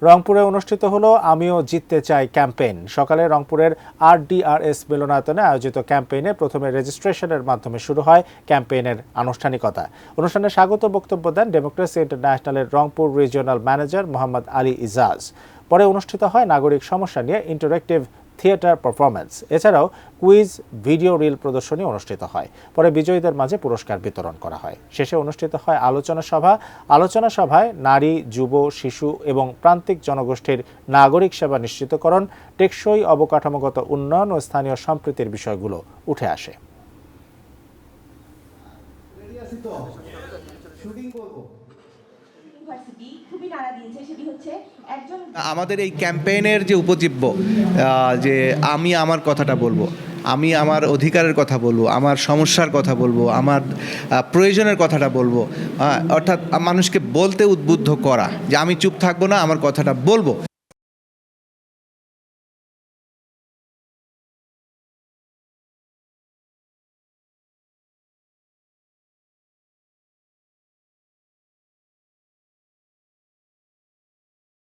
রংপুরে অনুষ্ঠিত হলো আমিও জিততে চাই ক্যাম্পেইন। সকালে রংপুরের RDRS মিলনায়তনে আয়োজিত ক্যাম্পেইনে প্রথমে রেজিস্ট্রেশনের মাধ্যমে শুরু হয় ক্যাম্পেইনের আনুষ্ঠানিকতা। অনুষ্ঠানে স্বাগত বক্তব্য দেন ডেমোক্রেসি ইন্টারন্যাশনালের রংপুর রিজিওনাল ম্যানেজার মোহাম্মদ আলী ইজাজ। পরে অনুষ্ঠিত হয় নাগরিক সমস্যা নিয়ে ইন্টারেক্টিভ থিয়েটার পারফরমেন্স। এছাড়াও কুইজ, ভিডিও রিল প্রদর্শনী অনুষ্ঠিত হয়। পরে বিজয়ীদের মাঝে পুরস্কার বিতরণ করা হয়। শেষে অনুষ্ঠিত হয় আলোচনা সভায় নারী, যুব, শিশু এবং প্রান্তিক জনগোষ্ঠীর নাগরিক সেবা নিশ্চিতকরণ, টেকসই অবকাঠামোগত উন্নয়ন ও স্থানীয় সম্প্রীতির বিষয়গুলো উঠে আসে। আমাদের এই ক্যাম্পেইনের যে উপজীব্য, যে আমি আমার কথাটা বলবো, আমি আমার অধিকারের কথা বলবো, আমার সমস্যার কথা বলবো, আমার প্রয়োজনের কথাটা বলবো, অর্থাৎ মানুষকে বলতে উদ্বুদ্ধ করা যে আমি চুপ থাকবো না, আমার কথাটা বলবো।